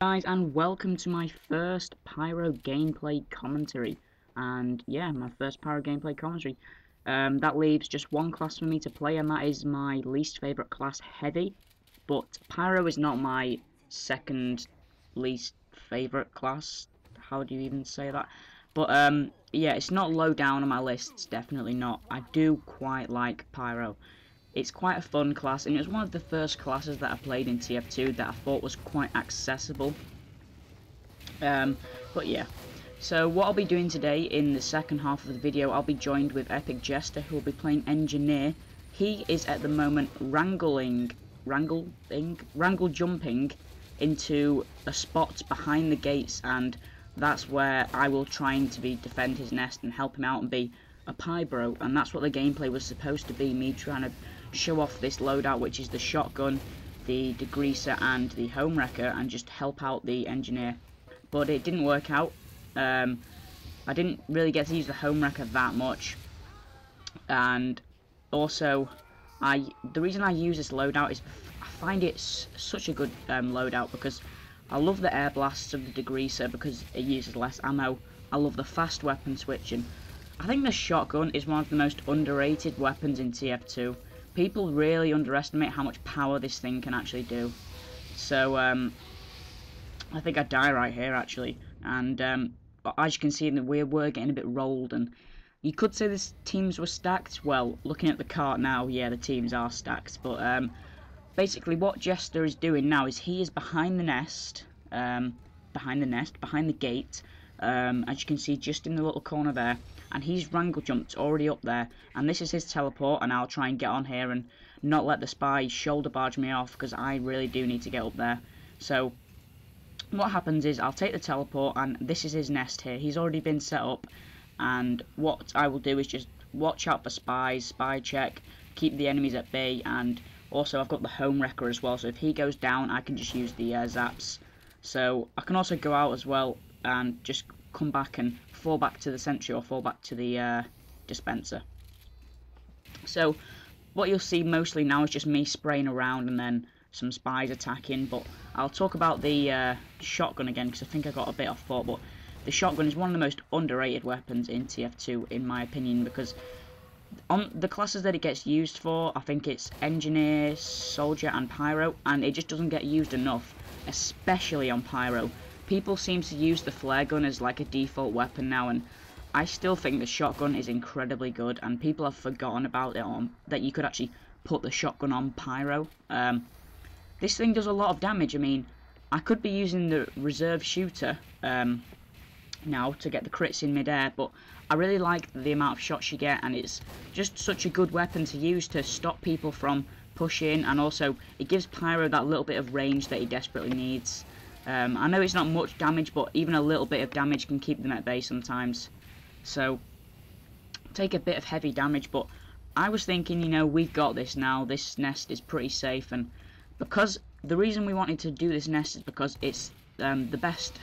Guys, and welcome to my first Pyro gameplay commentary. And yeah, my first Pyro gameplay commentary. That leaves just one class for me to play, and that is my least favourite class, Heavy. But Pyro is not my second least favourite class. How do you even say that? But yeah, it's not low down on my list, it's definitely not. I do quite like Pyro. It's quite a fun class, and it was one of the first classes that I played in TF2 that I thought was quite accessible. But yeah, so what I'll be doing today in the second half of the video, I'll be joined with Epic Jester, who will be playing Engineer. He is at the moment wrangle jumping into a spot behind the gates, and that's where I will try to defend his nest and help him out and be a Pybro, and that's what the gameplay was supposed to be, me trying to show off this loadout, which is the shotgun, the Degreaser and the HomeWrecker, and just help out the Engineer. But it didn't work out. I didn't really get to use the HomeWrecker that much, and also the reason I use this loadout is I find it such a good loadout because I love the air blasts of the Degreaser because it uses less ammo. I love the fast weapon switching. I think the shotgun is one of the most underrated weapons in TF2. People really underestimate how much power this thing can actually do. So I think I die right here actually, and as you can see, we were getting a bit rolled, and you could say the teams were stacked. Well, looking at the cart now, yeah, the teams are stacked, but basically what Jester is doing now is he is behind the nest, behind the gate, as you can see just in the little corner there, and he's wrangle jumped already up there, and this is his teleport, and I'll try and get on here and not let the spies shoulder barge me off because I really do need to get up there. So what happens is I'll take the teleport, and this is his nest here. He's already been set up, and what I will do is just watch out for spies, spy check, keep the enemies at bay, and also I've got the HomeWrecker as well, so if he goes down I can just use the zaps. So I can also go out as well and just come back and fall back to the sentry or fall back to the dispenser. So what you'll see mostly now is just me spraying around and then some spies attacking, but I'll talk about the shotgun again because I think I got a bit off thought, but the shotgun is one of the most underrated weapons in TF2 in my opinion, because on the classes that it gets used for, I think it's Engineer, Soldier and Pyro, and it just doesn't get used enough, especially on Pyro. People seem to use the flare gun as like a default weapon now, and I still think the shotgun is incredibly good, and people have forgotten about it that you could actually put the shotgun on Pyro. This thing does a lot of damage. I mean, I could be using the reserve shooter now to get the crits in midair, but I really like the amount of shots you get, and it's just such a good weapon to use to stop people from pushing, and also it gives Pyro that little bit of range that he desperately needs. I know it's not much damage, but even a little bit of damage can keep them at bay sometimes. So take a bit of heavy damage, but I was thinking, you know, we've got this now. This nest is pretty safe, and because the reason we wanted to do this nest is because it's the best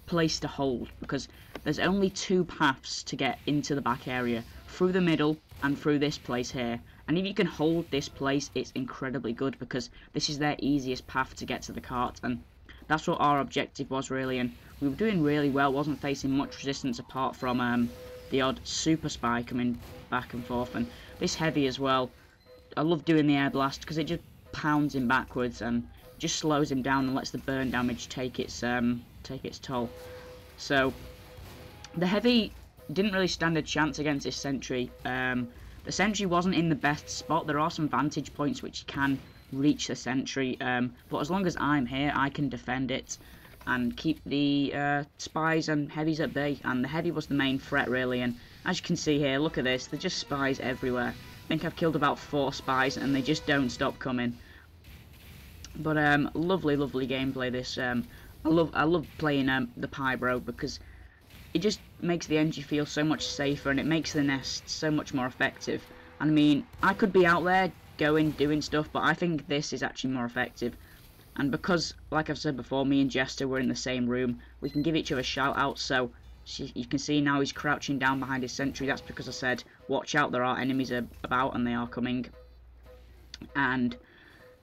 place to hold, because there's only two paths to get into the back area, through the middle and through this place here, and if you can hold this place it's incredibly good because this is their easiest path to get to the cart, and that's what our objective was really, and we were doing really well, wasn't facing much resistance apart from the odd super spy coming back and forth, and this heavy as well. I love doing the air blast because it just pounds him backwards and just slows him down and lets the burn damage take its toll. So the heavy didn't really stand a chance against this sentry. The sentry wasn't in the best spot. There are some vantage points which can reach the sentry, but as long as I'm here I can defend it and keep the spies and heavies at bay, and the heavy was the main threat really, and as you can see here, look at this, there's just spies everywhere. I think I've killed about 4 spies and they just don't stop coming. But lovely gameplay this. I love playing the Pybro because it just makes the Engie feel so much safer, and it makes the nest so much more effective. And I mean, I could be out there doing stuff, but I think this is actually more effective. And because, like I've said before, me and Jester were in the same room, we can give each other shout outs. So you can see now he's crouching down behind his sentry. That's because I said watch out, there are enemies about and they are coming. And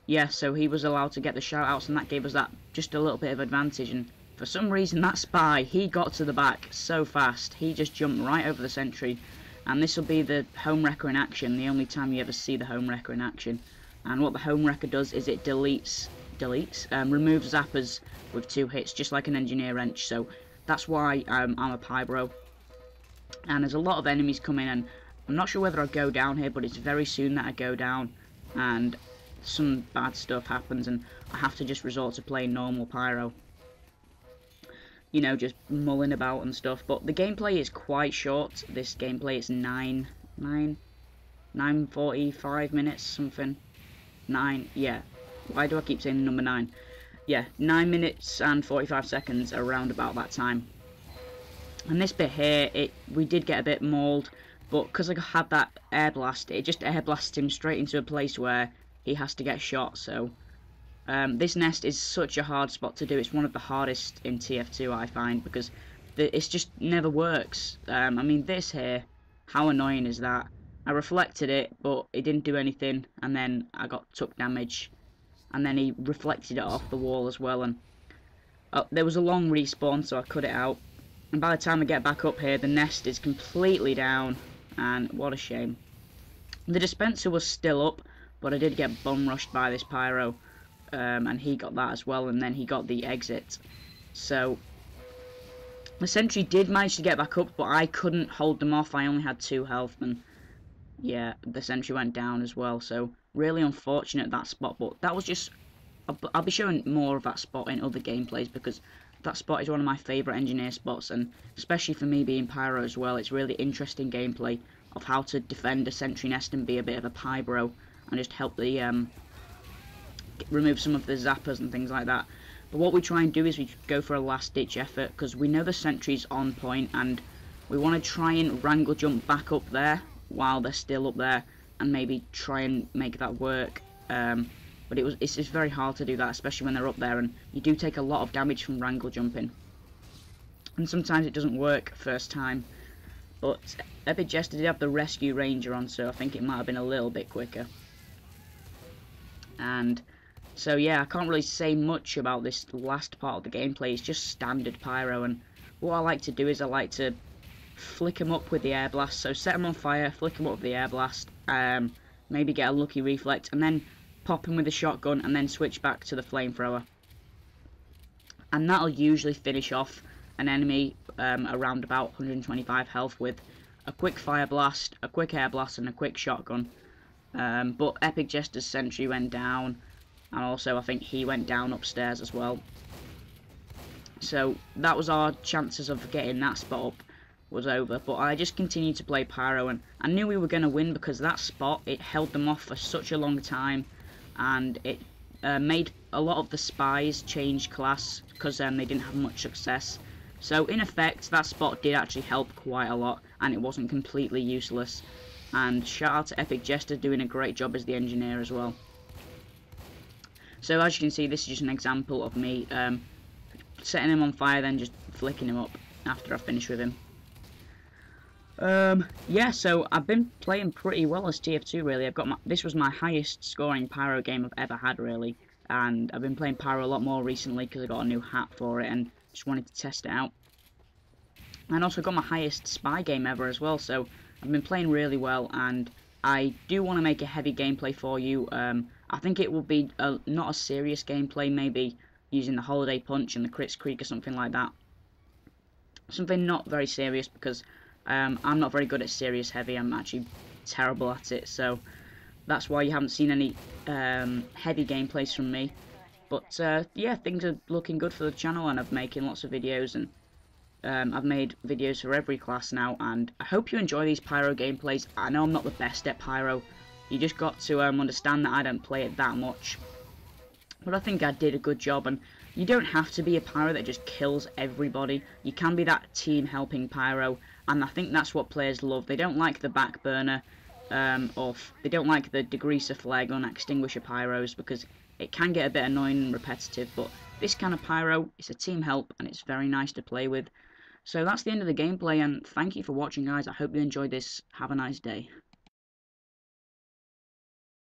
yeah, so he was allowed to get the shoutouts, and that gave us that just a little bit of advantage. And for some reason, that spy, he got to the back so fast. He just jumped right over the sentry. And this will be the HomeWrecker in action, the only time you ever see the HomeWrecker in action. And what the HomeWrecker does is it removes zappers with 2 hits, just like an engineer wrench. So that's why I'm a Pybro. And there's a lot of enemies coming, and I'm not sure whether I'll go down here, but it's very soon that I go down, and some bad stuff happens, and I have to just resort to playing normal Pyro. You know, just mulling about and stuff. But the gameplay is quite short. This gameplay is 9:45 minutes, something. 9, yeah. Why do I keep saying number 9? Yeah, 9 minutes and 45 seconds, around about that time. And this bit here, we did get a bit mauled, but because I had that air blast, it just air blasts him straight into a place where he has to get shot. So this nest is such a hard spot to do. It's one of the hardest in TF2, I find, because it just never works. I mean, this here, how annoying is that? I reflected it, but it didn't do anything, and then I took damage, and then he reflected it off the wall as well, and there was a long respawn, so I cut it out. And by the time I get back up here, the nest is completely down, and what a shame. The dispenser was still up, but I did get bum rushed by this Pyro, and he got that as well, and then he got the exit. So the sentry did manage to get back up, but I couldn't hold them off. I only had 2 health, and yeah, the sentry went down as well. So really unfortunate, that spot, but that was just, I'll be showing more of that spot in other gameplays, because that spot is one of my favourite engineer spots, and especially for me being Pyro as well, it's really interesting gameplay of how to defend a sentry nest and be a bit of a Pybro, and just help the remove some of the zappers and things like that. But what we try and do is we go for a last ditch effort, because we know the sentry's on point, and we want to try and wrangle jump back up there while they're still up there, and maybe try and make that work. But it's just very hard to do that, especially when they're up there, and you do take a lot of damage from wrangle jumping. And sometimes it doesn't work first time. But Epic Jester did have the Rescue Ranger on, so I think it might have been a little bit quicker. And so yeah, I can't really say much about this last part of the gameplay. It's just standard Pyro, and what I like to do is I like to flick him up with the air blast. So set him on fire, flick him up with the air blast, maybe get a lucky reflect, and then pop him with a shotgun, and then switch back to the flamethrower. And that'll usually finish off an enemy around about 125 health with a quick fire blast, a quick air blast, and a quick shotgun. But Epic Jester's sentry went down, and also I think he went down upstairs as well. So that was our chances of getting that spot up was over, but I just continued to play Pyro, and I knew we were going to win because that spot, it held them off for such a long time, and it made a lot of the spies change class because they didn't have much success. So in effect, that spot did actually help quite a lot, and it wasn't completely useless. And shout out to Epic Jester doing a great job as the engineer as well. So as you can see, this is just an example of me setting him on fire, then just flicking him up after I finish with him. Yeah, so I've been playing pretty well as TF2 really. This was my highest scoring Pyro game I've ever had really, and I've been playing Pyro a lot more recently because I got a new hat for it and just wanted to test it out. And also got my highest spy game ever as well, so I've been playing really well, and I do want to make a heavy gameplay for you. I think it will be not a serious gameplay, maybe using the Holiday Punch and the Crits Creek or something like that. Something not very serious, because I'm not very good at serious heavy. I'm actually terrible at it, so that's why you haven't seen any heavy gameplays from me. But yeah, things are looking good for the channel, and I'm making lots of videos, and I've made videos for every class now, and I hope you enjoy these Pyro gameplays. I know I'm not the best at Pyro. You just got to understand that I don't play it that much. But I think I did a good job, and you don't have to be a Pyro that just kills everybody. You can be that team helping Pyro, and I think that's what players love. They don't like the back burner, or they don't like the Degreaser flare on extinguisher Pyros, because it can get a bit annoying and repetitive, but this kind of Pyro, it's a team help, and it's very nice to play with. So that's the end of the gameplay, and thank you for watching, guys. I hope you enjoyed this. Have a nice day.